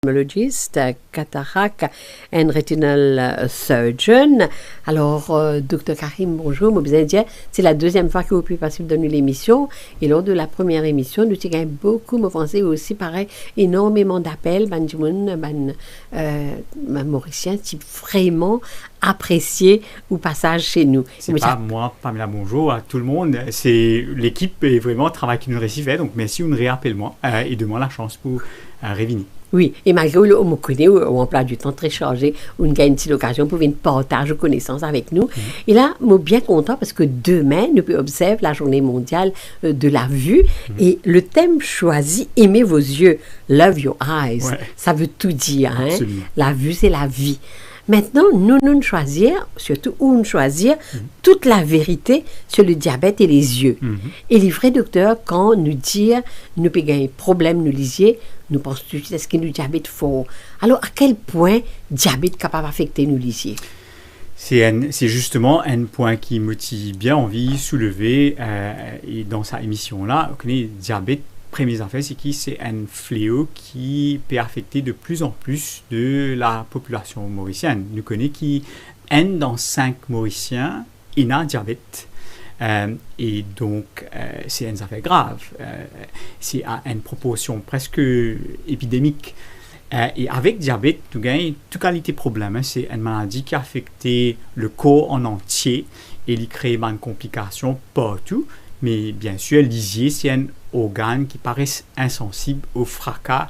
Ophthalmologist, cataract and retinal surgeon. Alors, Dr Karim, bonjour. Moi, vous dire, c'est la deuxième fois que vous pouvez passer dans l'émission. Et lors de la première émission, nous avons beaucoup, me pensez aussi, pareil, énormément d'appels, Mauricien, qui vraiment apprécié au passage chez nous. C'est pas moi, Pamela, bonjour à tout le monde. C'est l'équipe et vraiment le travail qui nous réussit. Donc, merci, vous nous réappelez-moi et donnez-moi la chance pour revenir. Oui, et malgré où on me connaît, où emploi du temps très chargé, où on gagne une petite occasion pour venir partager de connaissances avec nous. Et là, je suis bien content parce que demain, nous pouvons observer la journée mondiale de la vue. Et le thème choisi, aimez vos yeux, love your eyes. Ouais. Ça veut tout dire. Hein? La vue, c'est la vie. Maintenant, nous choisir, surtout où nous choisir, toute la vérité sur le diabète et les yeux. Et les vrais docteurs, quand nous disent, nous avons un problème, nous lisiez, nous pensons tout de suite, est-ce que nous diabète fort? Alors, à quel point diabète capable d'affecter nous lisiez? C'est justement un point qui me tient bien envie de soulever et dans sa émission-là, on connaît diabète. Première affaire, c'est que c'est un fléau qui peut affecter de plus en plus de la population mauricienne. Nous connaissons qu'un dans 5 Mauriciens a un diabète. Et donc, c'est une affaire grave. C'est à une proportion presque épidémique. Et avec diabète, nous gagnons toute qualité de problème. C'est une maladie qui a affecté le corps en entier et il crée des complications partout. Mais bien sûr, lisier, c'est un organe qui paraît insensible au fracas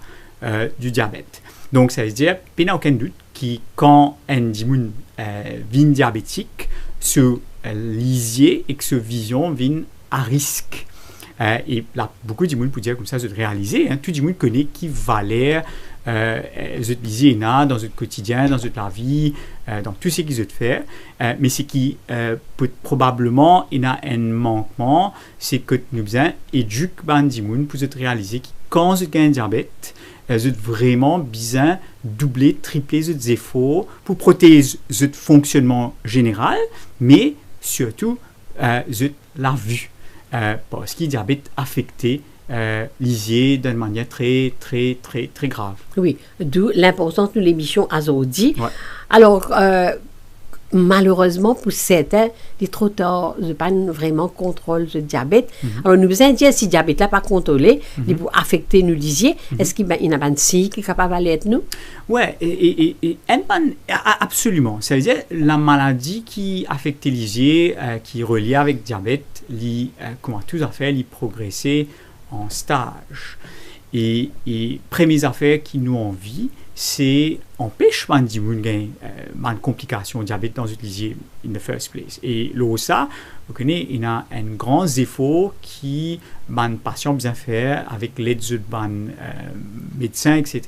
du diabète. Donc, ça veut dire, il n'y a aucun doute que quand un dimoun vient diabétique, ce lisier et que ce vision viennent à risque. Et là, beaucoup de dimoun pour dire comme ça, c'est réaliser. Tout le monde connaît qui valait les lisier dans notre quotidien, dans notre vie, dans tout ce qu'ils ont fait. Mais ce qui peut probablement il y a un manquement, c'est que nous avons éduqué les dimoun pour réaliser que quand vous avez un diabète, vous avez vraiment besoin doubler, tripler les efforts pour protéger votre fonctionnement général, mais surtout la vue. Parce que le diabète affecté lisier d'une manière très, très, très, très grave. Oui, d'où l'importance de l'émission Azodi. Ouais. Alors, malheureusement, pour certains, il est trop tard, je n'ai pas vraiment contrôle le diabète. Alors, nous allons dire si le diabète n'est pas contrôlé, il peut affecter nos lisiers. Est-ce qu'il y a un signe qui est capable d'aller être nous? Oui, absolument. Ça veut dire la maladie qui affecte les lisiers, qui est reliée avec le diabète, comment tout à fait, il progresser en stage. Et première affaire qui nous envie, c'est empêcher les complications de diabète dans le lisier in the first place. Et là, ça, vous connaissez, il y a un grand effort qui les patients besoin faire avec l'aide de médecins, etc.,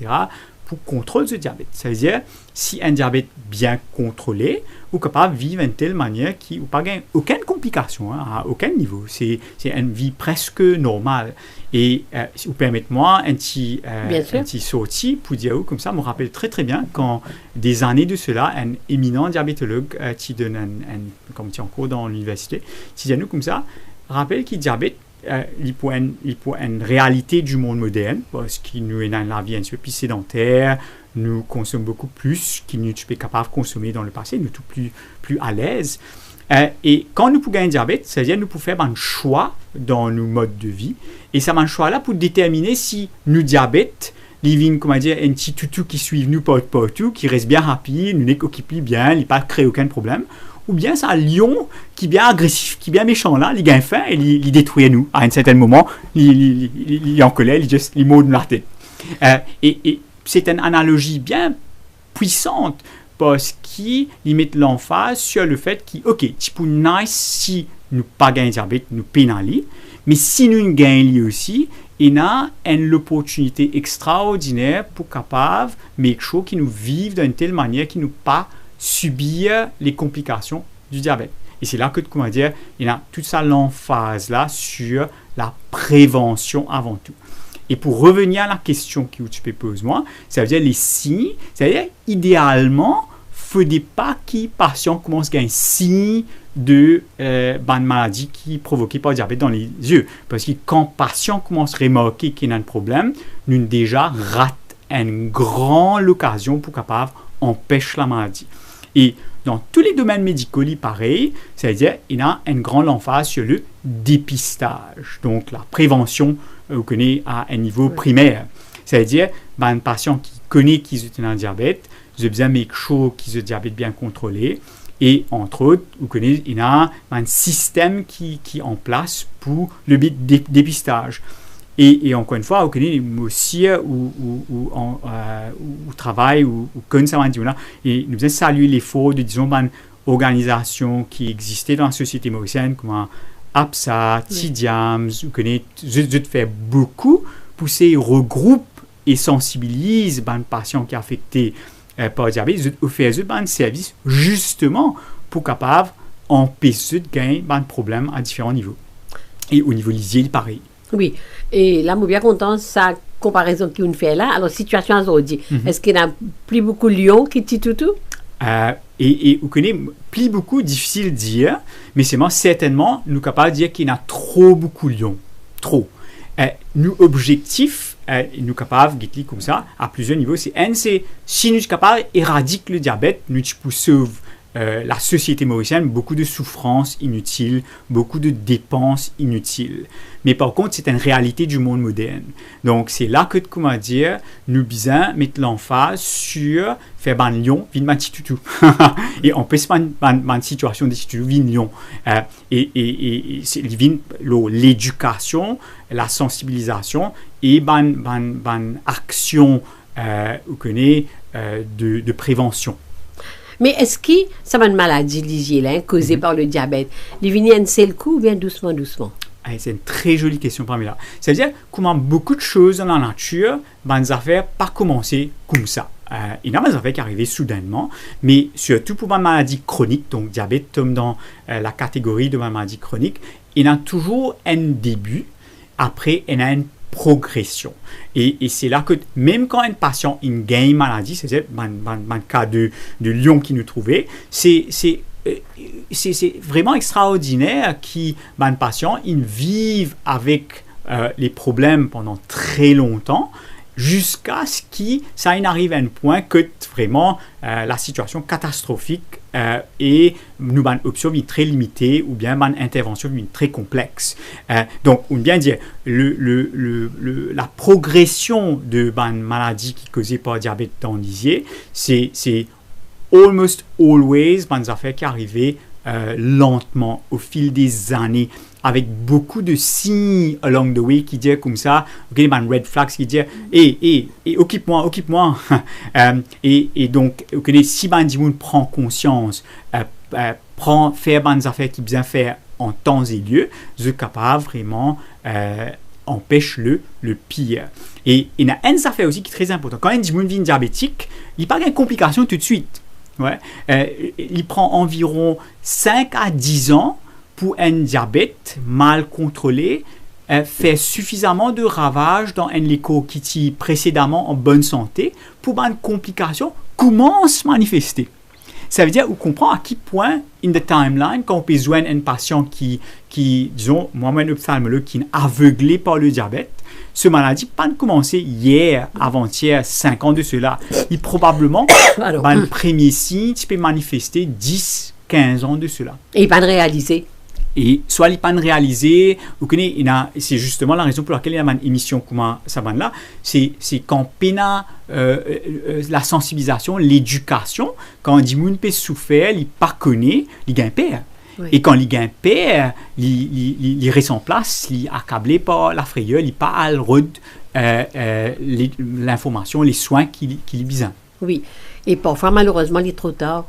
pour contrôler ce diabète. Ça veut dire, si un diabète bien contrôlé, vous êtes capable de vivre d'une telle manière qu'il n'y a pas aucune complication, à aucun niveau. C'est une vie presque normale. Et si vous permettez-moi un petit sortie pour dire comme ça, je me rappelle très très bien quand des années de cela, un éminent diabétologue qui donne comme tu es en cours dans l'université, qui dit nous comme ça, rappelle que le diabète il pour une réalité du monde moderne, parce que nous sommes dans la vie un peu plus sédentaire, nous consommons beaucoup plus que nous sommes capables de consommer dans le passé, nous sommes plus à l'aise. Et quand nous pouvons gagner un diabète, c'est-à-dire nous pouvons faire un choix dans nos modes de vie, et c'est un choix là pour déterminer si nous diabète, il vient, comment dire, un petit toutou qui suit nous partout, qui reste bien rapide, nous occupé bien, il n'a pas créé aucun problème. Ou bien c'est un lion qui est bien agressif, qui est bien méchant là, il gagne faim et il détruit nous. À un certain moment, il est en colère, il mord la tête. Et c'est une analogie bien puissante parce qu'il met l'emphase sur le fait que, ok, c'est pour nice si nous pas gagnons diabète, nous pénalisons, mais si nous gagnons aussi, il y a une opportunité extraordinaire pour capable make sure que nous vivons d'une telle manière que nous pas subir les complications du diabète. Et c'est là que, comment dire, il y a toute ça l'emphase là sur la prévention avant tout. Et pour revenir à la question que tu peux poser moi, ça veut dire les signes, c'est-à-dire idéalement, il ne faudrait pas que les patients commencent à avoir un signe de maladie qui est provoquée par le diabète dans les yeux. Parce que quand le patient commence à remarquer qu'il y a un problème, nous déjà rate une grande occasion pour capable empêcher la maladie. Et dans tous les domaines médicaux, pareil, c'est-à-dire il y a une grande emphase sur le dépistage, donc la prévention, vous connaissez à un niveau primaire. C'est-à-dire, un patient qui connaît qu'il a un diabète, vous avez besoin de make sure qu'il a un diabète bien contrôlé. Et entre autres, vous connaissez, il y a un système qui est en place pour le dépistage. Et encore une fois, vous connaissez aussi où travail, ou comme ça, et nous avons salué l'effort de, disons, une organisation qui existait dans la société mauricienne, comme APSA, TIDIAMS, vous connaissez, je fais beaucoup pour ces regroupes et sensibilise les patients qui sont affectés par le diabète, ils offrent un service justement pour capable empêcher de gagner un problème à différents niveaux. Et au niveau lisier, pareil. Oui, et là, je suis bien content de sa comparaison qu'on fait là. Alors, situation aujourd'hui, est-ce qu'il y a plus beaucoup de lions qui tient tout? Et vous connaissez, plus beaucoup, difficile de dire, mais c'est certainement, nous sommes capables de dire qu'il y a trop beaucoup de lions. Trop. Nos objectifs, nous sommes capables de comme ça à plusieurs niveaux. C'est si nous sommes capables d'éradiquer le diabète, nous pouvons sauver la société mauricienne beaucoup de souffrances inutiles, beaucoup de dépenses inutiles. Mais par contre, c'est une réalité du monde moderne. Donc, c'est là que, comment dire, nous devons mettre l'emphase sur faire un lion, vin man titoutou. Et on peut se mettre une situation de titoutou, vin lion. Et c'est l'éducation, la sensibilisation et une action, vous connaissez, de prévention. Mais est-ce que ça va une maladie liée causée par le diabète? Les vignes, c'est le coup ou bien doucement? C'est une très jolie question parmi là. C'est-à-dire comment beaucoup de choses dans la nature, des affaires pas commencer comme ça. Il y a des affaires qui arrivent soudainement, mais surtout pour ma maladie chronique, donc diabète tombe dans la catégorie de ma maladie chronique, il y a toujours un début, après il y a une progression. Et c'est là que même quand un patient a une gagne maladie, c'est-à-dire dans le cas de lion qui nous trouvait, c'est vraiment extraordinaire qu'un patient il vive avec les problèmes pendant très longtemps jusqu'à ce que ça arrive à un point que vraiment la situation catastrophique et nous avons une option très limitée ou bien une intervention très complexe. Donc, on vient dire la progression de une maladie qui est causée par diabète dans lisier, c'est almost always des affaires qui arrivent lentement au fil des années avec beaucoup de signes along the way qui disent comme ça, okay, red flags qui disent occupe-moi et donc okay, si Bandimoun prend conscience faire des affaires qui bien faire en temps et lieu, je capable vraiment empêche le pire. Et il y a une affaire aussi qui est très importante. Quand un Bandimoun vient diabétique, il n'y a pas de complications tout de suite. Ouais. Il prend environ 5 à 10 ans pour un diabète mal contrôlé faire suffisamment de ravages dans un écho qui était précédemment en bonne santé pour une complication commence à manifester. Ça veut dire qu'on comprend à quel point, in the timeline, quand on peut joindre un patient qui disons, moi-même ophtalmologue, qui est aveuglé par le diabète, ce maladie pas commencé hier, avant-hier, 5 ans de cela. Il probablement, le premier signe peut manifester 10, 15 ans de cela. Et pas de réaliser. Et soit il pas réalisé, vous connaissez, c'est justement la raison pour laquelle il y a une émission comme ça là, c'est quand pena la sensibilisation, l'éducation, quand on dit moun peut souffrir, il pas connaît, il gagne père. Oui. Et quand il gagne père, il reste en place, il est accablé par la frayeur, il pas à l'information, les soins qu'il a besoin. Oui. Et parfois, malheureusement, il est trop tard.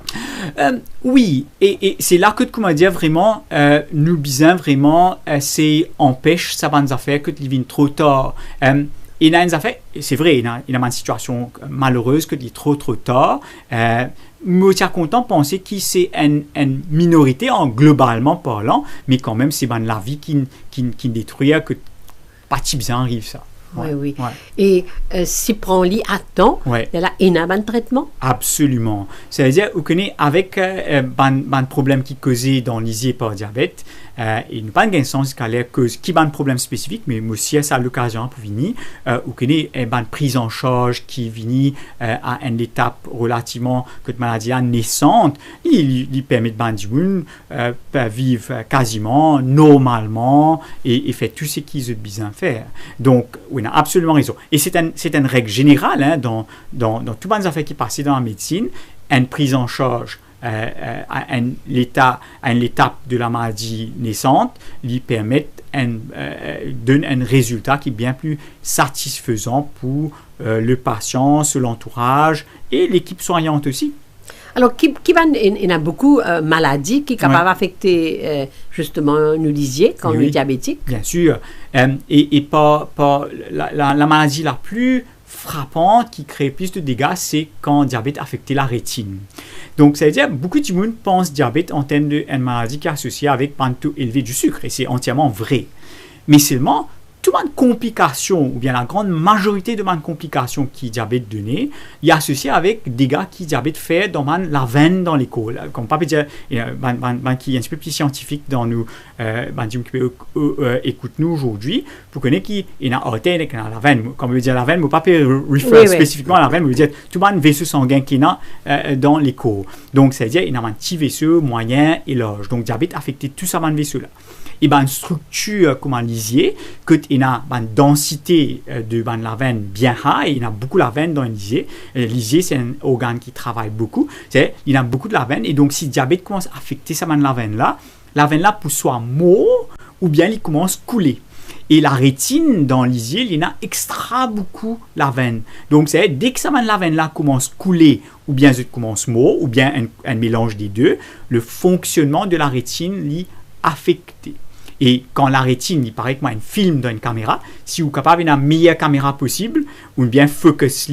Oui, et c'est là que, comment dire, vraiment, nous besoin vraiment, c'est empêche ça va nous affaires que il vient trop tard. Il y a une affaire, c'est vrai, il y a une situation malheureuse que il est trop tard. Mais je suis content de penser que c'est une minorité, globalement parlant, mais quand même, c'est la vie qui détruit, que pas si bien arrive ça. Oui, oui. Ouais. Et si prend-lit à temps, Ouais. il y a là un traitement. Absolument. C'est-à-dire, vous connaissez, avec un problème qui causé dans l'isier par diabète, il n'y a pas de sens qu'elle ait cause qui a un problème spécifique, mais aussi à l'occasion pour venir, vous connaissez une prise en charge qui vient à une étape relativement que de maladie naissante, il permet de vivre quasiment normalement et faire tout ce qu'ils ont besoin de faire. Donc, oui, on a absolument raison. Et c'est une règle générale hein, dans toutes les affaires qui passent dans la médecine, une prise en charge à l'étape de la maladie naissante lui permettent donne un résultat qui est bien plus satisfaisant pour le patient, l'entourage et l'équipe soignante aussi. Alors, il y a beaucoup de maladies qui sont capables d'affecter justement nous lisier quand on est diabétique. Bien sûr. Et pas la maladie la plus frappante qui crée plus de dégâts, c'est quand le diabète affecte la rétine. Donc, ça veut dire beaucoup de monde pensent diabète en termes d'une maladie qui est associée avec un taux élevé du sucre, et c'est entièrement vrai. Mais seulement, toute une complication, ou bien la grande majorité de ma complications qui diabète donné, il est associé avec des dégâts qui diabète fait dans la veine dans l'école. Comme pas peut dire, qui est un petit peu plus scientifique dans nous, écoute nous aujourd'hui, pour connaître qui est dans l'artère et dans la veine. Comme je veux dire la veine, je ne pas référer spécifiquement à la veine, mais je veux dire tout le vaisseau sanguin qui est dans l'école. Donc, c'est-à-dire il y a un petit vaisseau moyen et large. Donc, diabète affecte tout ça dans le vaisseau-là. Et une structure comme un lisier, que il y a une densité de la veine bien haute, il y a beaucoup de la veine dans le lisier. Le lisier, c'est un organe qui travaille beaucoup. Il y a beaucoup de la veine. Et donc, si le diabète commence à affecter la veine-là peut soit mort ou bien il commence à couler. Et la rétine dans le lisier, il y en a extra beaucoup la veine. Donc, c'est dès que la veine-là commence à couler ou bien elle commence à mort ou bien un mélange des deux, le fonctionnement de la rétine est affecté. Et quand la rétine, il paraît que moi, un film dans une caméra, si vous êtes capable de la meilleure caméra possible, ou bien focus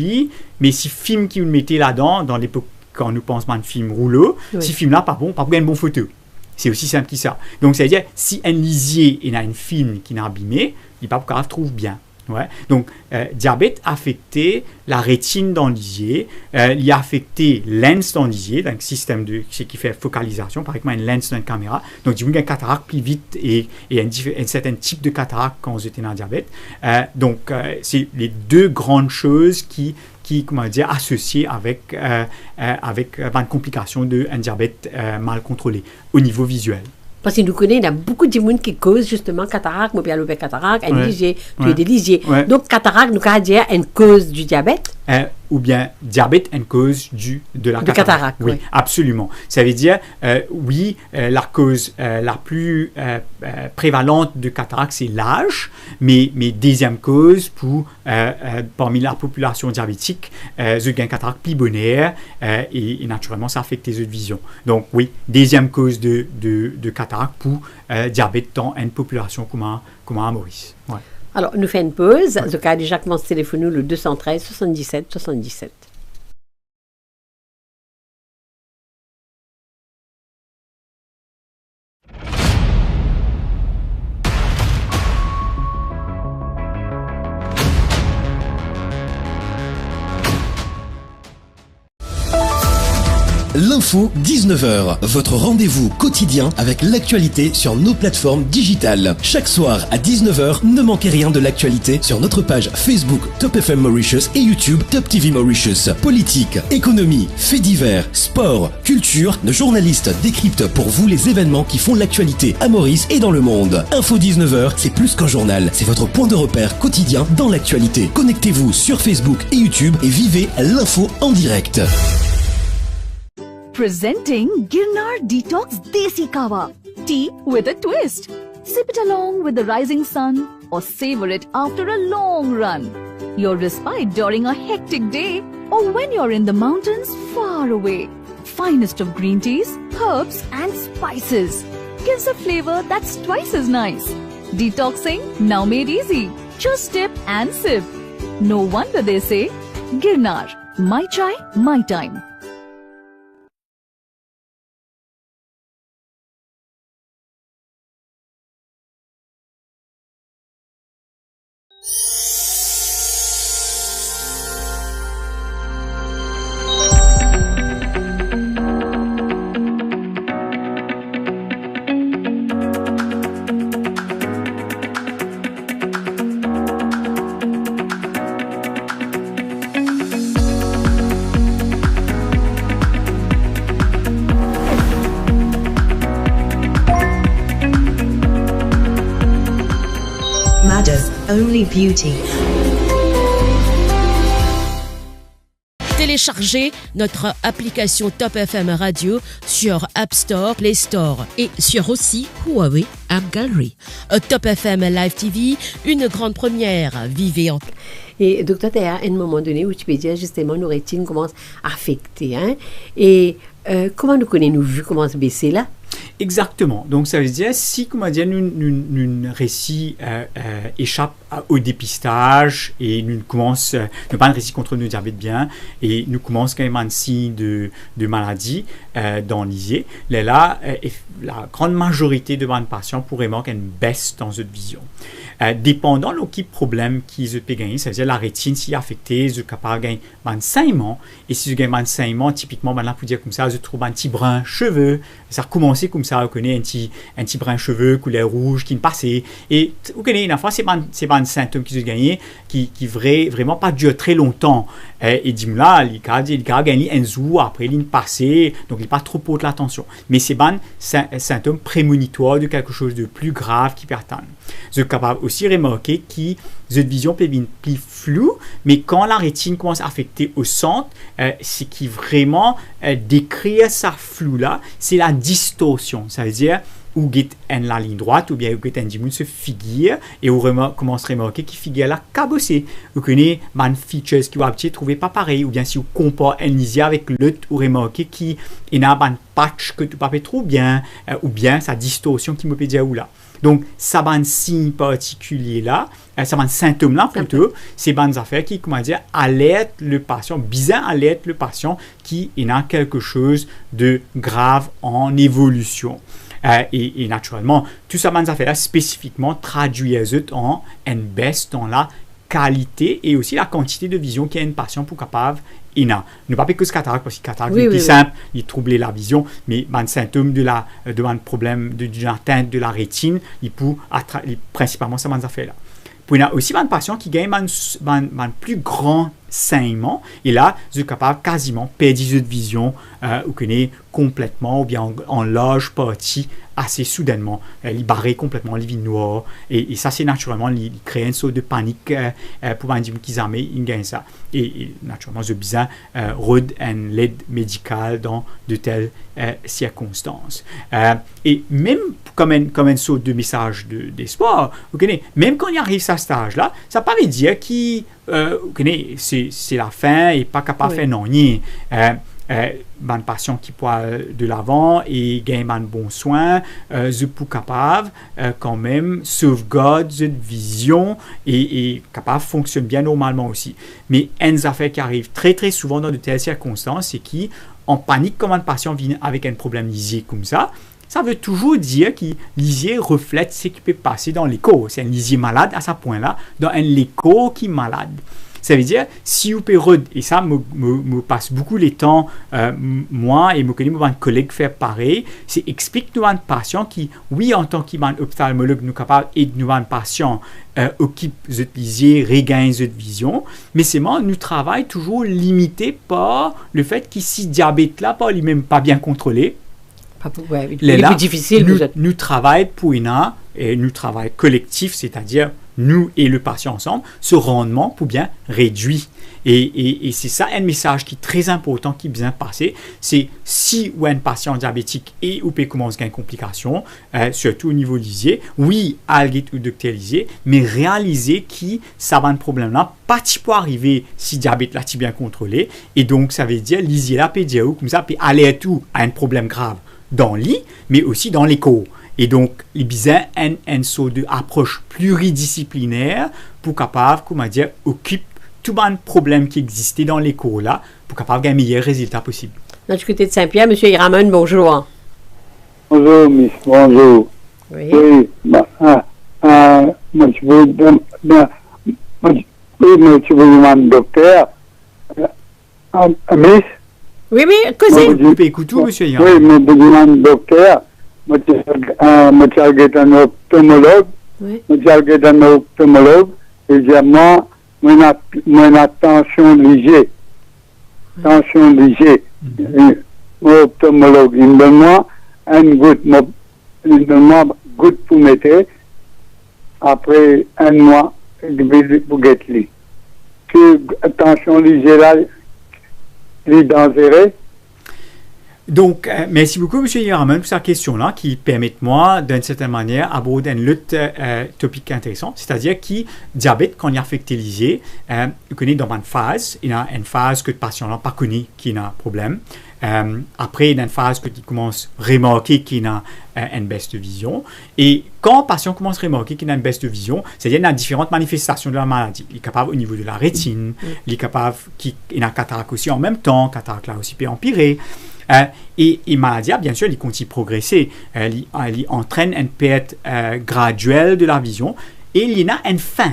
mais si film qui vous mettez là-dedans, dans l'époque quand nous pensons à un film rouleau, si film-là pas bon, pas une bonne photo. C'est aussi simple que ça. Donc, c'est-à-dire, si un lisier et un film qui est abîmé, il n'est pas capable de trouver bien. Ouais. Donc, diabète a affecté la rétine dans le lisier, il a affecté lens dans le lisier, donc système de ce qui fait focalisation, par exemple une lens dans une caméra. Donc, du coup, il y a une cataracte plus vite et un certain type de cataracte quand vous êtes dans le diabète. Donc, c'est les deux grandes choses qui comment dire, associées avec une complication d'un diabète mal contrôlé au niveau visuel. Parce que nous connaissons, il y a beaucoup de monde qui causent justement cataracte, moi, bien cataracte, un lisier, des lisiers. Donc, cataracte, nous avons dire une cause du diabète. Ou bien diabète est une cause de la cataracte. Oui, absolument. Ça veut dire, la cause la plus prévalente de cataracte, c'est l'âge, mais deuxième cause parmi la population diabétique, c'est une cataracte plus bonnaire et naturellement, ça affecte les yeux de vision. Donc, oui, deuxième cause de cataracte pour diabète dans une population comme à Maurice. Ouais. Alors, nous faisons une pause. Ce cas déjà commencé téléphone le 213 77 77. L'info 19h, votre rendez-vous quotidien avec l'actualité sur nos plateformes digitales. Chaque soir à 19h, ne manquez rien de l'actualité sur notre page Facebook Top FM Mauritius et YouTube Top TV Mauritius. Politique, économie, faits divers, sport, culture, nos journalistes décryptent pour vous les événements qui font l'actualité à Maurice et dans le monde. Info 19h, c'est plus qu'un journal, c'est votre point de repère quotidien dans l'actualité. Connectez-vous sur Facebook et YouTube et vivez l'info en direct. Presenting Girnar Detox Desi Kawa. Tea with a twist. Sip it along with the rising sun or savor it after a long run. Your respite during a hectic day or when you're in the mountains far away. Finest of green teas, herbs and spices. Gives a flavor that's twice as nice. Detoxing now made easy. Just dip and sip. No wonder they say, Girnar, my chai, my time. Only beauty. Téléchargez notre application Top FM Radio sur App Store, Play Store et sur aussi Huawei App Gallery. Top FM Live TV, une grande première. Vivez en... Et docteur, il y a un moment donné où tu peux dire justement nos rétines commencent à affecter. Hein? Et comment nous connaissons nos vues commencent à baisser là? Exactement. Donc, ça veut dire, si, comment dire, nous récit échappe au dépistage et nous commence, nous pas un récit contre le diabète bien et nous commence quand même un signe de maladie dans l'ISIE, là, la grande majorité de nos patients pourraient manquer une baisse dans cette vision. Dépendant de quel problème qu'ils peuvent gagner, c'est-à-dire la rétine, si affectée, ils sont capables de gagner un saignement. Et si ils gagnent un saignement, typiquement, là, pour dire comme ça, ils trouvent un petit brin cheveux. Ça a commencé comme ça, vous connaissez un petit brin cheveux, couleur rouge, qui ne passait. Et vous connaissez, une fois, c'est un symptôme qu'ils ont gagné, qui vraiment pas duré très longtemps. Et dis-moi là, il a gagné un jour, après, il ne passait, donc il n'a pas trop porté l'attention. Mais c'est un symptôme prémonitoire de quelque chose de plus grave qui peut atteindre. Vous êtes capable aussi de remarquer que cette vision peut être plus floue, mais quand la rétine commence à affecter au centre, ce qui vraiment décrit sa flou-là, c'est la distorsion. Ça veut dire où est la ligne droite, ou bien où est un diamant se figure, et où commence à remarquer qu'il figure la cabossée. Vous connaissez des features qui vous avez trouvé pas pareil, ou bien si vous comparez un lisier avec l'autre, vous remarquez qu'il y a un patch que tu ne peux pas trop bien, ou bien sa distorsion qui me peut dire où là. Donc, ça va un signe particulier là, ça va un symptôme là plutôt, c'est des affaires qui, comment dire, alertent le patient, bien alertent le patient qui a quelque chose de grave en évolution. Et naturellement, tout ça, des affaires là, spécifiquement, traduisent en une baisse dans la qualité et aussi la quantité de vision qu'un patient pour capable il n'a. Ne pas que ce cataracte, parce que cataracte est plus simple, il trouble la vision, mais un symptôme de un problème d'une atteinte de la rétine, il peut principalement ça des affaires là. Puis il y a aussi des patients qui gagnent un plus grand saignement, et là, ils sont capables quasiment de perdre cette vision, ou connaît complètement, ou bien en large partie, assez soudainement, ils barrent complètement les vignes noires, et ça, c'est naturellement, ils créent une sorte de panique pour un individu qui aiment, ils gagnent ça. Et naturellement, ils ont besoin d'une aide médicale dans de telles circonstances. Et même comme une sorte de message d'espoir, vous connaissez, même quand il arrive à ce stage-là, ça ne veut pas dire qu'il c'est la fin et pas capable de faire non rien. Un patient qui peut de l'avant et gagne un bon soin, je peux capable quand même sauvegarder cette vision et capable fonctionne bien normalement aussi. Mais une affaire qui arrive très très souvent dans de telles circonstances, c'est qu'en panique comme un patient vient avec un problème lisier comme ça veut toujours dire que lisier reflète ce qui peut passer dans l'écho. C'est un lisier malade à ce point-là, dans un écho qui est malade. Ça veut dire, si vous pouvez, et ça me passe beaucoup les temps, moi et mon collègue faire pareil, c'est explique-nous un patient qui, oui, en tant qu'ophtalmologue, nous sommes capables d'aider nous un patient occupe cette lisier, regagne cette vision, mais c'est moi, nous travaillons toujours limité par le fait que si diabète là, pas lui-même pas bien contrôlé, il est plus difficile. Nous travaillons pour et nous travaillons collectif, c'est-à-dire nous et le patient ensemble, ce rendement pour bien réduire. Et c'est ça un message qui est très important, qui est bien passé. C'est si ou un patient diabétique et ou peut commencer à une complication, surtout au niveau lisier, oui, algite ou doctélisé, mais réaliser qui ça va un problème là, pas pour arriver si diabète là est bien contrôlé. Et donc ça veut dire lisier là peut dire comme ça peut aller à tout à un problème grave dans le lit, mais aussi dans l'écho. Et donc, il y a besoin d'une sorte d'approche pluridisciplinaire pour capable, comment dire, occuper tout un problème qui existait dans l'écho là, pour capable gagner un meilleur résultat possible. Dans du côté de Saint-Pierre, M. Iramon, bonjour. Bonjour, Miss, bonjour. Oui. Oui, moi, je veux demander, docteur, Miss. Oui, causez. Vous pouvez écouter, M. Iramon. Oui, mais je demande, docteur, je suis un ophtalmologue, et j'ai mon attention léger. Tension léger. Mon ophtalmologue, il me donne une goutte pour mettre. Après un mois, pour Getli. Que attention, lisez là, les dangereux. Donc, merci beaucoup, M. Yaraman, pour cette question-là qui permet, moi, d'une certaine manière, d'aborder un autre topic intéressant, c'est-à-dire qui, diabète, quand il est affecté l'ISE, il connaît dans une phase, il y a une phase que le patient n'a pas connu qui a un problème. Après, il y a une phase que tu commences à remarquer qu'il a une baisse de vision. Et quand le patient commence à remarquer qu'il a une baisse de vision, c'est-à-dire qu'il y a différentes manifestations de la maladie. Il est capable au niveau de la rétine, il est capable qu'il a cataracte aussi en même temps, cataracte là aussi peut empirer. Et maladie, bien sûr, il continue à progresser. Il entraîne une perte graduelle de la vision et il y a une fin.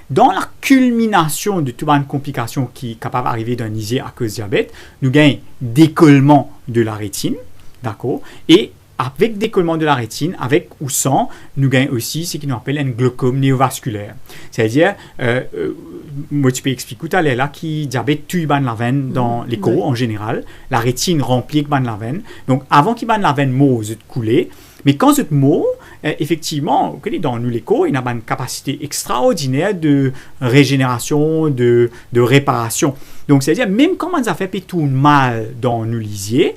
Dans la culmination de toute une complication qui est capable d'arriver d'un ISE à cause du diabète, nous gagnons décollement de la rétine, d'accord? Et avec décollement de la rétine, avec ou sans, nous gagnons aussi ce qu'on appelle un glaucome néovasculaire. C'est-à-dire, moi tu peux expliquer tout à l'heure là, qui diabète tue la veine dans l'écho en général, la rétine remplit la veine. Donc, avant qu'il la veine mauve de couler, mais quand cette mot, effectivement, dans nous l'écho, il a une capacité extraordinaire de régénération, de réparation. Donc, c'est-à-dire, même quand on a fait tout mal dans nous lisier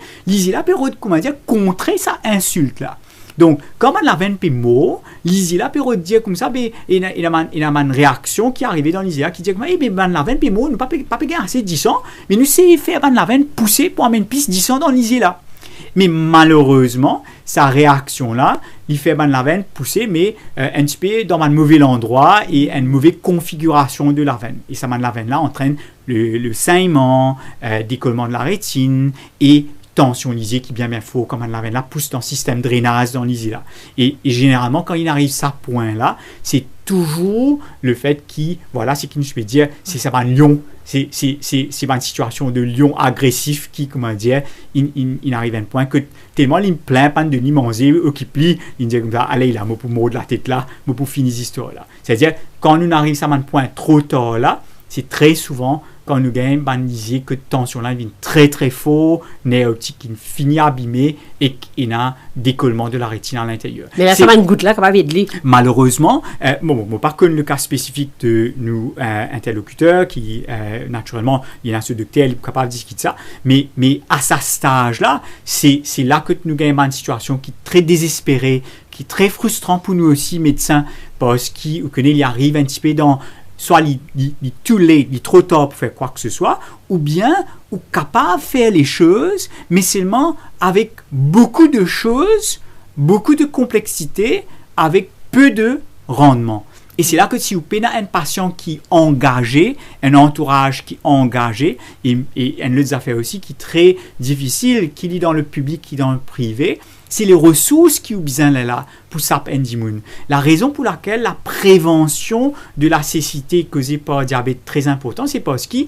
là peut, comment dire, contrer sa insulte là. Donc, quand on a la veine peut mot, lisier là peut dire comme ça, il a une réaction qui est arrivée dans lisier qui dit que la veine peut mot, nous pas gagner assez 10 ans, mais nous c'est faire la veine pousser pour amener une piste 10 ans dans lisier là. Mais malheureusement, sa réaction-là, il fait la veine pousser, mais un petit peu dans un mauvais endroit et une mauvaise configuration de la veine. Et ça, la veine-là entraîne le saignement, décollement de la rétine et tension lisée qui bien faux, comme la veine-là pousse dans le système drainage dans l'isée là. Et généralement, quand il arrive à ce point-là, c'est toujours le fait qu'il, voilà, c'est qu'il nous peut dire, c'est ça va un lion. C'est une situation de lion agressif qui, comment dire, il arrive à un point que tellement il me plaint pas de ni manger, qui plie, il dit comme ça, allez, il a mot pour mot de la tête là, mot pour finir cette histoire là. C'est-à-dire, quand nous arrivons à un point trop tard là, c'est très souvent quand nous gagnons, banaliser que tension là vient très très fort, nerf optique qui finit abîmé et qu'il y a décollement de la rétine à l'intérieur. Mais là, ça va une goutte là, capable de lire. Malheureusement, pas que le cas spécifique de nos interlocuteurs qui, naturellement, il y a ce docteur qui est capable de discuter ça, mais à ce stage-là, c'est là que nous gagnons une situation qui est très désespérée, qui est très frustrante pour nous aussi, médecins, parce qu'il arrive un petit peu dans soit il too late, il trop tard pour faire quoi que ce soit, ou bien ou capable de faire les choses, mais seulement avec beaucoup de choses, beaucoup de complexité, avec peu de rendement. Et c'est là que si vous avez un patient qui est engagé, un entourage qui est engagé, et une autre affaire aussi qui est très difficile, qui est dans le public, qui est dans le privé, c'est les ressources qui ont besoin là pour SAP Endimoun. La raison pour laquelle la prévention de la cécité causée par le diabète est très importante, c'est parce que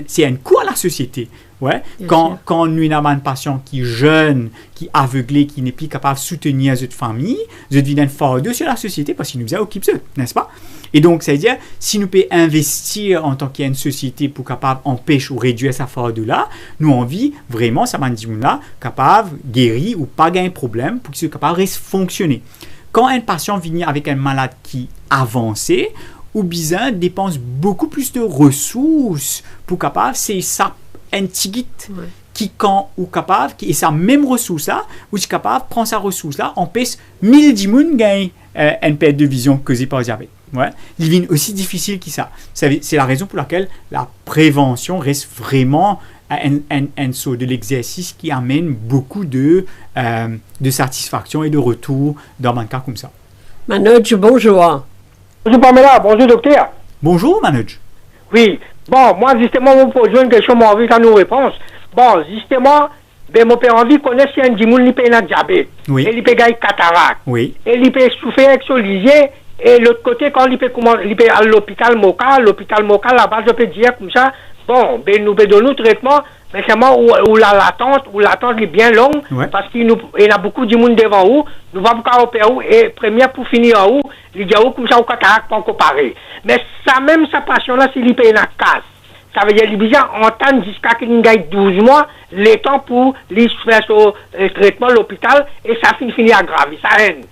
c'est un coût à la société. Ouais. Quand nous avons un patient qui est jeune, qui est aveuglé, qui n'est plus capable de soutenir notre famille, nous devons un fardeau sur la société parce qu'il nous a occupé, n'est-ce pas? Et donc, ça veut dire, si nous pouvons investir en tant qu'il y a une société pour capable empêcher ou réduire sa fardeau-là, nous envie vraiment, ça m'a dit là, capable, guérir ou pas gagner problème pour qu'il soit capable de fonctionner. Quand un patient vient avec un malade qui avance, ou bien dépense beaucoup plus de ressources pour capable, c'est ça, un tigit qui quand ou capable, qui est sa même ressource là, ou est capable prendre sa ressource là, empêche 1000 dimoun gagner une perte de vision causée par le diabète. Ouais. Il devient aussi difficile que ça. C'est la raison pour laquelle la prévention reste vraiment un saut de l'exercice qui amène beaucoup de satisfaction et de retour dans un cas comme ça. Manoj, bonjour. Bonjour Pamela, bonjour docteur. Bonjour Manoj. Oui, bon, moi justement, vous posez une question, moi envie à nos réponses. Bon, justement, mon père envie connaît si un dimoun qui a un diabète. Oui. Et il peut gagner cataracte. Oui. Et il peut souffrir avec son lisier. Et l'autre côté, quand il peut aller à l'hôpital Moka, là-bas, je peux dire comme ça, bon, ben nous peut donner un traitement, mais seulement où l'attente est bien longue, parce qu'il y a beaucoup de monde devant vous, nous allons pas opérer où, et première pour finir en haut, il y a comme ça au cataracte pour comparer. Mais ça même, sa passion-là, s'il peut une casse. Ça veut dire qu'il y a besoin d'entendre jusqu'à qu'il gagne 12 mois, le temps pour lui faire son traitement à l'hôpital, et ça finit aggravé, ça haine.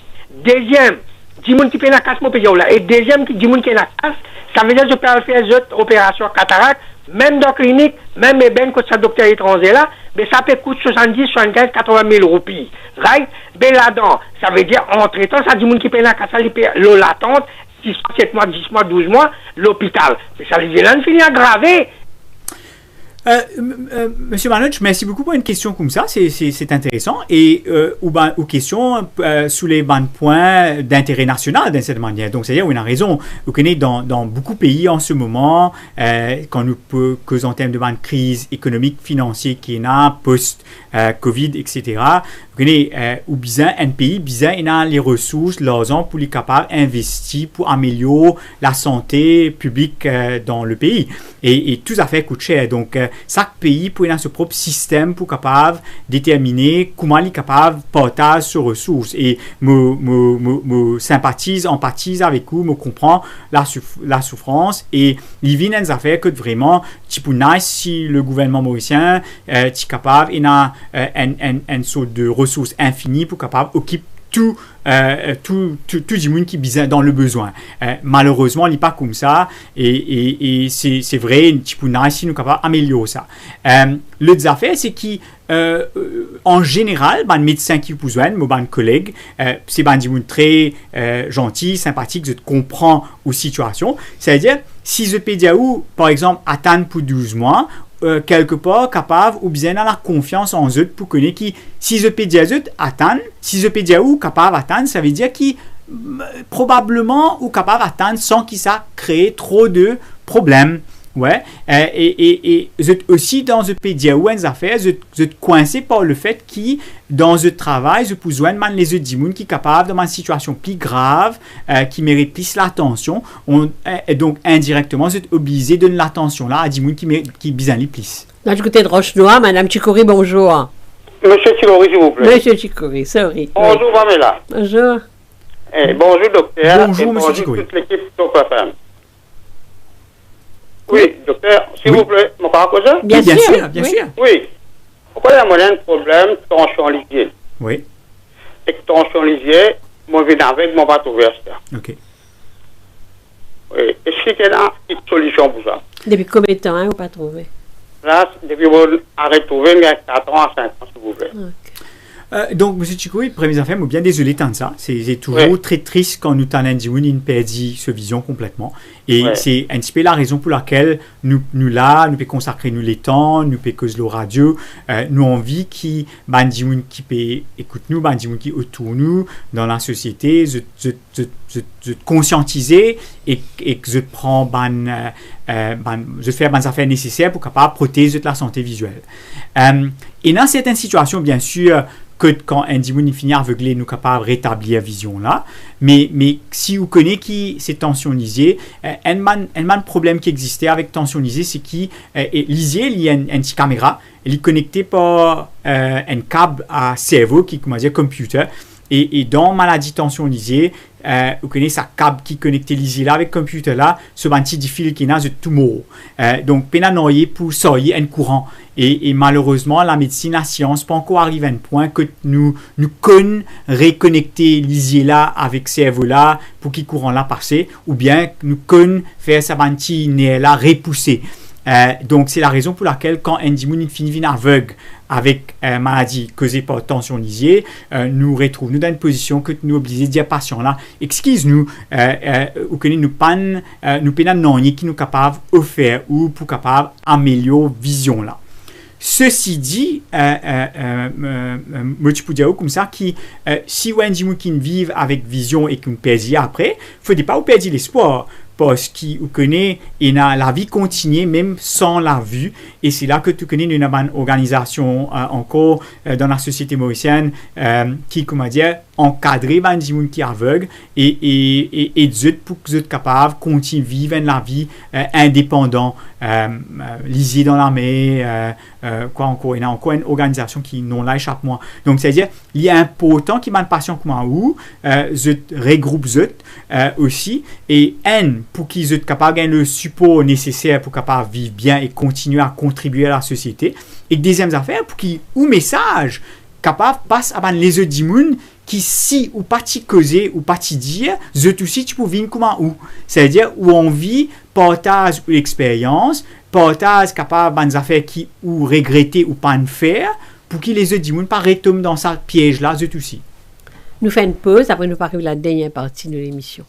Deuxième, Dimoun qui fait la casse, mon pays là. Et deuxième, Dimoun qui fait la casse, Ça veut dire que je peux faire une opération cataracte, même dans la clinique, même ben que ce docteur étranger là, mais ça peut coûter 70, 75, 80 000 roupies. Right? Ben là-dedans, ça veut dire, en traitant, ça dit, moun qui paye la casse, il paye l'eau latente, 6 mois, 7 mois, 10 mois, 12 mois, l'hôpital. Mais ça veut dire, là, on finit aggravé. Monsieur Manoj, merci beaucoup pour une question comme ça, c'est intéressant. Et ou question sous les points d'intérêt national d'une certaine manière. Donc, c'est-à-dire, on a raison. Vous connaissez dans beaucoup de pays en ce moment, quand nous causons en termes de crise économique, financière qui est là, post-Covid, etc., vous connaissez, ou bien un pays, bien, il a les ressources, l'argent pour les capables d'investir pour améliorer la santé publique dans le pays. Et tout ça fait coûte cher. Donc, chaque pays peut avoir son propre système pour capable déterminer comment il est capable de partager ses ressources. Et me sympathise, empathise avec vous, me comprend la souffrance. Et il vient des affaires que vraiment, tu peux nice si le gouvernement mauricien est capable, il a une sorte de ressources infinies pour capable occuper tout le monde qui est dans le besoin. Malheureusement, il n'est pas comme ça et c'est vrai, tu peux nous sommes capables d'améliorer ça. L'autre affaire, c'est qu'en général, les médecins qui vous besoin, mes collègues, c'est des gens très gentils, sympathiques, je comprends aux situations. C'est-à-dire, si je peux dire, par exemple, attendre pour 12 mois, quelque part capable ou bien dans la confiance en eux pour connaître qui si je peux dire attendre si je peux dire ou capable attendre ça veut dire qui probablement ou capable attendre sans qu'il ça crée trop de problèmes ouais et aussi dans ce pays ou une affaire je coincé par le fait qui dans ce travail je peux joindre les autres gens qui capable dans une situation plus grave qui mérite plus l'attention donc indirectement vous êtes obligé de donner l'attention là à des gens qui besoin de plus. Là du côté de Roche-Noire, Madame Chikori, bonjour. Monsieur Chikori, s'il vous plaît. Monsieur Chikori, sorry. Bonjour, Pamela. Bonjour. Bonjour, docteur. Bonjour, monsieur Chikori. Bonjour toute l'équipe Top FM. Oui, docteur, s'il vous plaît, mon parent cause? Bien sûr. Sûr. Oui. Pourquoi il y a un problème de tension lisier? Oui. Et que tension lisier, moi, je viens avec mon bateau vert. OK. Oui. Est-ce qu'il y a une solution pour ça? Depuis combien de temps, vous n'avez pas trouvé? Là, depuis vous arrêtez de trouver, il y a 4 ans à 5 ans, s'il vous plaît. Okay. Donc, M. Chikori, première affaire, je suis bien désolé de ça. C'est toujours très triste quand nous t'en disons une perdit ce vision complètement. Et c'est un petit peu la raison pour laquelle nous pouvons consacrer nous les temps, nous pouvons causer la radio, nous envie qui peut écouter nous, qui autour nous dans la société, je conscientiser et que je prends je fais des affaires nécessaires pour capable protéger la santé visuelle. Et dans certaines situations, bien sûr, que quand un dimanche finit aveuglé, nous sommes capables de rétablir la vision là. Mais si vous connaissez qui c'est tensionnisé, un problème qui existait avec tensionnisé, c'est qu'il il y a une petite caméra, elle est connectée par un câble à cerveau qui est computer. Et dans maladie tensionnisée, vous connaissez ça câble qui connecte l'ISI là avec le computer là, ce petit fil qui est de tout mot. Donc, pénanoyer pour sortir un courant. Et malheureusement, la médecine, la science, pas encore arrivé à un point que nous connaissons reconnecter l'ISI là avec ce cerveau là pour qu'il courant là passer, ou bien nous connaissons faire ça petit nez là repousser. Donc, c'est la raison pour laquelle quand un dimanche finit aveugle avec maladie causée par tension lisier, nous retrouvons dans une position que nous obligés de dire patient là, excuse-nous, ou que nous penons qui nous capable de faire ou pour capable améliorer vision là. Ceci dit, moi tu peux dire comme ça que si un dimanche qui vit avec vision et qu'on perd après, il ne faut pas perdre l'espoir. Parce qu'on connaît et la vie continue même sans la vue et c'est là que tu connais une organisation encore dans la société mauricienne qui comment dire encadrer les gens qui aveugle et pour que vous êtes capable de continuer à vivre la vie indépendant lisier dans l'armée quoi encore il y a encore une organisation qui non là chaque mois donc c'est à dire il y a important qui m'a patient comme moi ou je regroupe aussi et pour qu'ils soient capables de gagner le support nécessaire pour capable vivre bien et continuer à contribuer à la société. Et deuxième affaire, pour qu'ils ou message capable passe à les autres gens qui si ou pas t'y causer ou pas t'y dire, je aussi tu peux vivre comme un ou. C'est-à-dire où on vit partage l'expérience, partage capable des affaires qui ou regretter ou pas en faire, pour que les autres ne pas retomber dans ce piège-là, eux aussi. Nous faisons une pause, après nous parlons de la dernière partie de l'émission.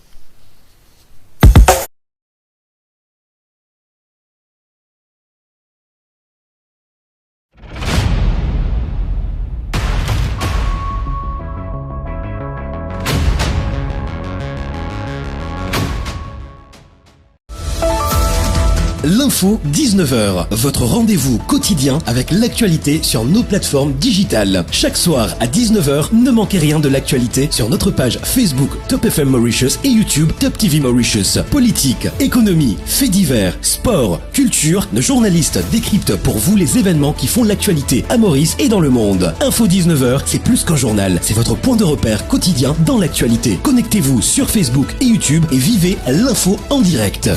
L'info 19h, votre rendez-vous quotidien avec l'actualité sur nos plateformes digitales. Chaque soir à 19h, ne manquez rien de l'actualité sur notre page Facebook Top FM Mauritius et YouTube Top TV Mauritius. Politique, économie, faits divers, sport, culture, nos journalistes décryptent pour vous les événements qui font l'actualité à Maurice et dans le monde. Info 19h, c'est plus qu'un journal, c'est votre point de repère quotidien dans l'actualité. Connectez-vous sur Facebook et YouTube et vivez l'info en direct.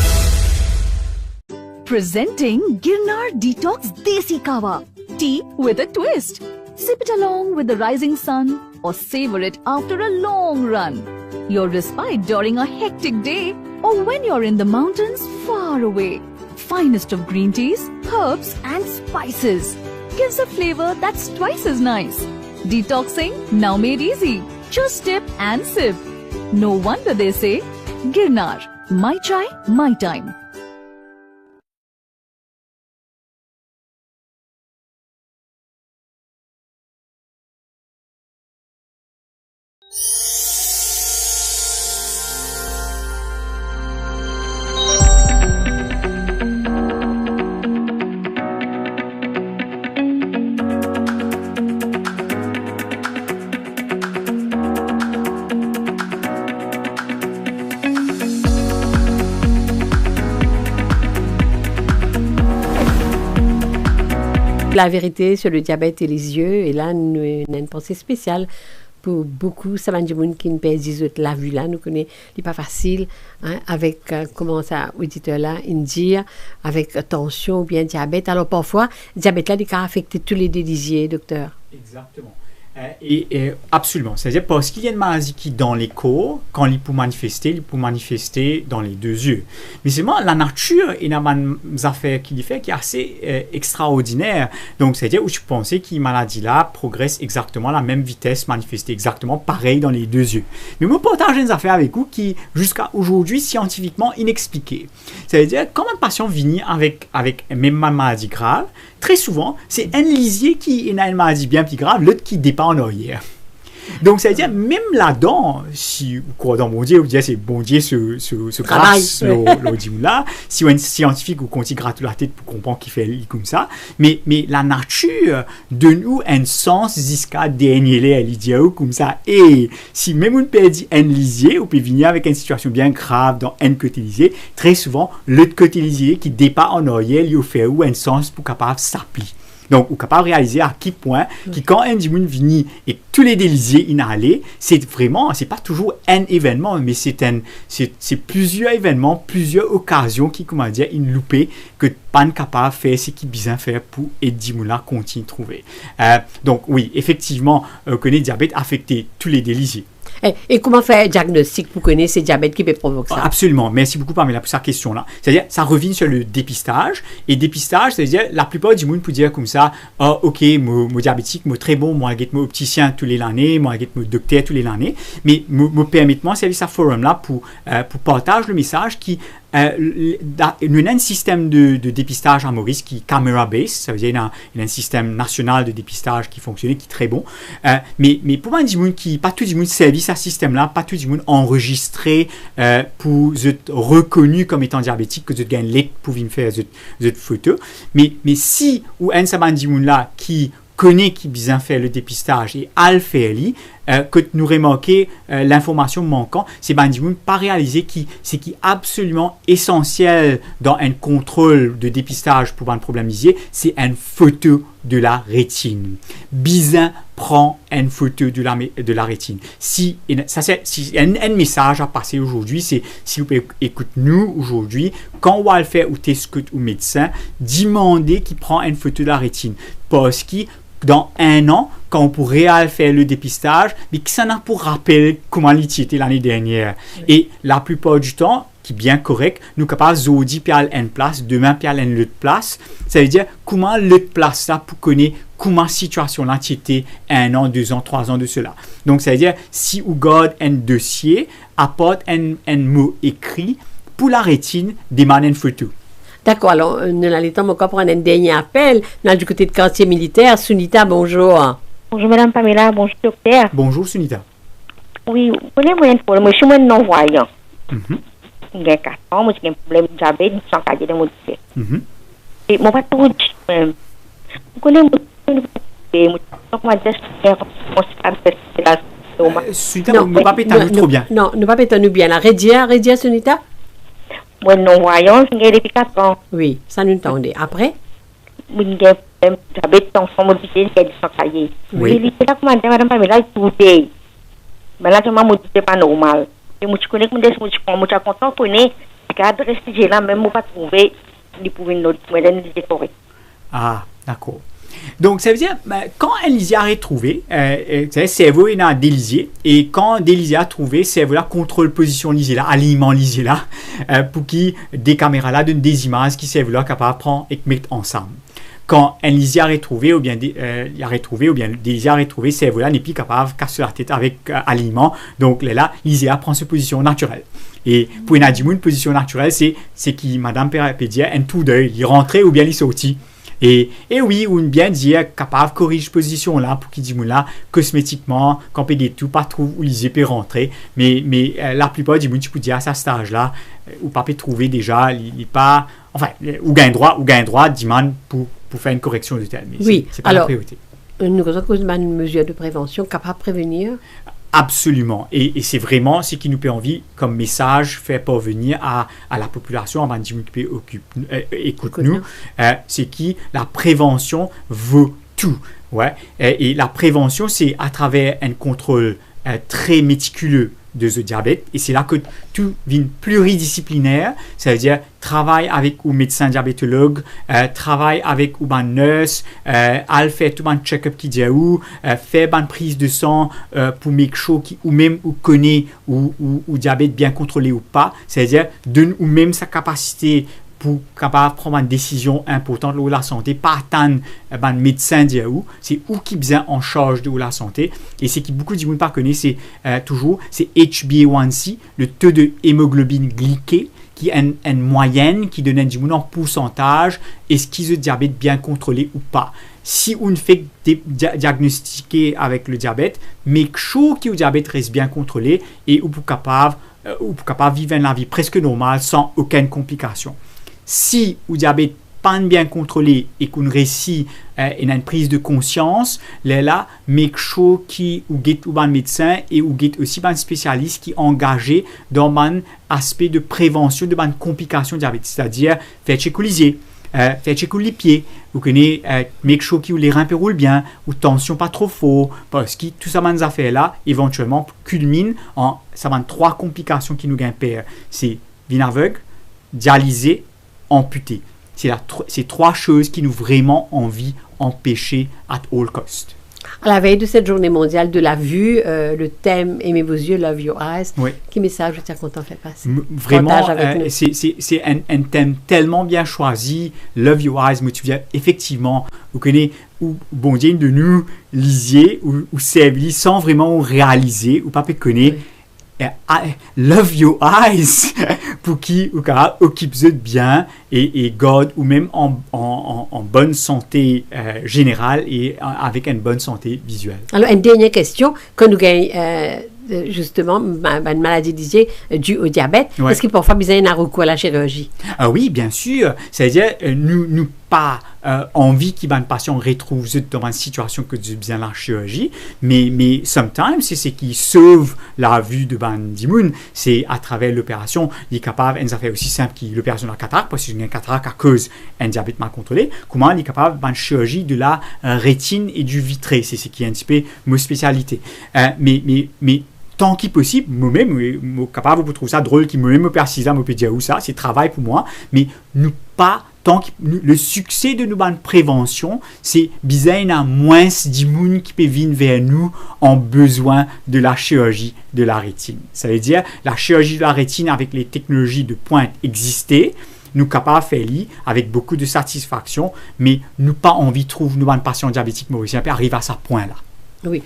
Presenting Girnar Detox Desi Kawa. Tea with a twist. Sip it along with the rising sun or savor it after a long run. Your respite during a hectic day or when you're in the mountains far away. Finest of green teas, herbs and spices. Gives a flavor that's twice as nice. Detoxing now made easy. Just dip and sip. No wonder they say, Girnar, my chai, my time. La vérité sur le diabète et les yeux, et là, nous avons une pensée spéciale pour beaucoup, ça va dire qui ne perd la vue là, nous connaissons, c'est pas facile, hein, avec, comment ça, auditeur là, il dit, avec tension ou bien diabète. Alors parfois, diabète là, il peut affecter tous les délisiers, docteur. Exactement. Et absolument. C'est-à-dire parce qu'il y a une maladie qui, dans les corps, quand il peut manifester dans les deux yeux. Mais c'est vraiment la nature et la affaire qu'il fait qui est assez extraordinaire. Donc, c'est-à-dire où je pensais que maladie-là progresse exactement à la même vitesse, manifester exactement pareil dans les deux yeux. Mais moi, je partage une affaire avec vous qui, jusqu'à aujourd'hui, scientifiquement inexpliquée. C'est-à-dire, quand un patient vient avec même une maladie grave, très souvent, c'est un lisier qui a une maladie bien plus grave, l'autre qui dépend en arrière. Donc, c'est-à-dire, même là-dedans, si vous croyez dans mon Dieu, vous dites, c'est bon Dieu, ce grâce, là, si un scientifique vous compte gratte la tête pour comprendre qu'il fait comme ça, mais la nature donne nous un sens jusqu'à dernier l'idiot comme ça. Et si même on perd un lisier, on peut venir avec une situation bien grave dans un côté lisier, très souvent, l'autre côté lisier qui dépend en arrière, il fait un sens pour capable s'appliquer. Donc, on est capable de réaliser à quel point, que quand un dimanche vient et tous les délisiers inhalés, c'est pas toujours un événement, mais c'est plusieurs événements, plusieurs occasions qui, comment dire, une loupée que pas capable de faire ce qu'il besoin faire pour aider dimanche là continuer de trouver. Donc, oui, effectivement, que les diabètes affectent tous les délisiers. Et comment faire un diagnostic pour connaître ces diabètes qui peut provoquer ça? Absolument. Merci beaucoup, Pamela, pour cette question-là. C'est-à-dire, ça revient sur le dépistage. Et dépistage, c'est-à-dire, la plupart du monde peut dire comme ça, ok, mon diabétique, moi très bon, moi, j'ai mon opticien tous les années, moi, j'ai mon docteur tous les années. Mais, permettez-moi, c'est ce forum-là pour partager le message qui, nous avons un système de dépistage à Maurice qui est camera-based, ça veut dire qu'il y a un système national de dépistage qui fonctionne, qui est très bon. Mais pour moi, pas tout le monde service à ce système-là, pas tout le monde enregistré pour être reconnu comme étant diabétique, que vous gagnez l'aide pour venir faire cette photo. Mais si ou un saban là qui connaît qui bien fait le dépistage et a le fait que nous remarquons l'information manquant, c'est pas réaliser ce qui est absolument essentiel dans un contrôle de dépistage pour un problème lisier, c'est une photo de la rétine. Bizin prend une photo de la rétine. Si un message à passer aujourd'hui, c'est si vous écoutez nous aujourd'hui, quand on va le faire ou test au médecin, demandez qu'il prend une photo de la rétine. Parce que dans un an, quand on pourrait faire le dépistage, mais qui s'en a pour rappel comment il était l'année dernière. Et la plupart du temps, qui est bien correct, nous capables aujourd'hui puis à une place, demain puis à une autre place. Ça veut dire comment l'autre place là pour connaître comment situation là était 1 an, 2 ans, 3 ans de cela. Donc ça veut dire si vous gardez un dossier, apporte un mot écrit pour la rétine, demandez une photo. D'accord, alors nous allons encore prendre un dernier appel. Nous du côté de quartier militaire. Sunita, bonjour. Bonjour Madame Pamela, bonjour docteur. Bonjour Sunita. Oui, vous connaissez moi, je suis un non-voyant. J'ai 4 ans, moi j'ai un problème de diabète, je suis en cahier de mon diabète. Et mon patron dit, vous connaissez Sunita, nous pas pétons trop bien. Non, nous pas pétons bien. La Rédia, Sunita? Moi non-voyant, j'ai depuis 4 ans. Oui, ça nous entendait. Après? J'ai un problème de diabète, tension, modifié, j'ai du sang cahier. Oui. Et là, comment dire, Madame Pamela, tout est. Mais là, je m'en modifié pas normal. Et moi, je connais que je suis content qu'on ait cadre restringé là, même pas trouvé, il pouvait nous décorer. Ah, d'accord. Donc, ça veut dire, quand Elysia a retrouvé, c'est cerveau est dans Délisée, et quand Délisée a trouvé, cerveau là contrôle position lisée là, aliment lisée là, pour qui des caméras là donnent des images qui cerveau là capable de prendre et mettre ensemble. Quand Elysia a retrouvé, ou bien Délisée a retrouvé, cerveau là n'est plus capable de casser la tête avec aliment, donc là, Elysia prend sa position naturelle. Et pour une position naturelle, c'est qui Madame Pédia un tout d'œil, il rentrait ou bien il sortit. Et oui, ou bien dire capable de corriger position là pour qu'il dit là cosmétiquement quand peut tout pas trop où les peut rentrer mais la plupart du monde tu peux dire à ce stage là ou pas peut trouver déjà il pas enfin ou gain droit demande pour faire une correction de tel mais oui, c'est pas alors, la priorité. Nous avons une mesure de prévention capable de prévenir. Absolument. Et c'est vraiment ce qui nous peut envie comme message faire parvenir à la population avant de écoute-nous. C'est qui la prévention vaut tout. Ouais. Et la prévention, c'est à travers un contrôle très méticuleux de ce diabète. Et c'est là que tout devient pluridisciplinaire. Ça veut dire travail avec un médecin diabétologue, travail avec un nurse, faire tout un check-up qui dit où, faire une prise de sang pour make sure qui ou même ou connaît ou diabète bien contrôlé ou pas. C'est-à-dire donne ou même sa capacité pour capable prendre une décision importante de la santé, pas attendre un médecin dire où, c'est où qui est en charge de la santé. Et c'est qui beaucoup de gens ne connaissent, c'est toujours c'est HbA1c, le taux de hémoglobine glyquée, qui est une moyenne qui donne du en pourcentage est-ce qu'ils ont diabète bien contrôlé ou pas. Si on fait diagnostiquer avec le diabète, make sure que le diabète reste bien contrôlé et ou pour capable vivre la vie presque normale sans aucune complication. Si le diabète pas bien contrôlé et qu'on réussit une prise de conscience, là, make sure qu'il y a un médecin et ou aussi un spécialiste qui est engagé dans un aspect de prévention de complications diabète, c'est-à-dire faire checker les yeux, faire checker les pieds, vous connaissez, make sure que les reins roulent bien, ou tension pas trop fort, parce que tout ça, ces affaires-là, éventuellement, culmine en 3 complications qui nous gagnent père. C'est vin aveugle, dialysé, amputé. C'est 3 choses qui nous vraiment envie empêcher at all cost. À la veille de cette journée mondiale de la vue, le thème Aimez vos yeux, Love Your Eyes. Oui. Quel message tu as content fait passer? Vraiment, c'est un thème tellement bien choisi. Love Your Eyes, moi tu viens effectivement, vous connaissez, ou bon Dieu de nous lisiez ou servir sans vraiment réaliser ou pas peut connaître. Love your eyes pour qui occupe bien et garde ou même en bonne santé générale et avec une bonne santé visuelle. Alors une dernière question, quand nous gagnons justement une maladie due au diabète, ouais. Est-ce qu'il parfois besoin d'un recours à la chirurgie? Oui, bien sûr. C'est-à-dire nous pas envie qu'un patient retrouve dans une situation que du bien la chirurgie, mais sometimes c'est ce qui sauve la vue de Bandimoun, c'est à travers l'opération, il est capable une affaire aussi simple que l'opération de la cataracte, parce que c'est une cataracte à cause d'un diabète mal contrôlé, comment il est capable d'une chirurgie de la rétine et du vitré, c'est ce qui est un petit peu ma spécialité. Mais tant qu'il possible, moi-même, capable, vous trouvez ça drôle, qui moi-même me précise, me peut dire où ça, c'est travail pour moi, mais nous pas le succès de nos prévention, c'est bizarre, il y a moins de gens qui peuvent venir vers nous en besoin de la chirurgie de la rétine. Ça veut dire, la chirurgie de la rétine avec les technologies de pointe existaient, nous sommes capables de faire avec beaucoup de satisfaction, mais nous pas envie de trouver nos patients diabétiques mauriciens puis arriver à ce point-là. Oui.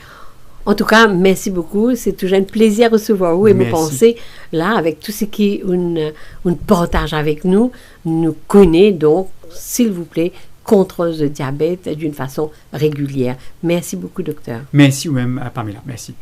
En tout cas, merci beaucoup. C'est toujours un plaisir de recevoir vous et me penser là avec tout ce qui est un partage avec nous. Nous connaissons donc, s'il vous plaît, contrôle le diabète d'une façon régulière. Merci beaucoup, docteur. Merci vous-même, Pamela. Merci.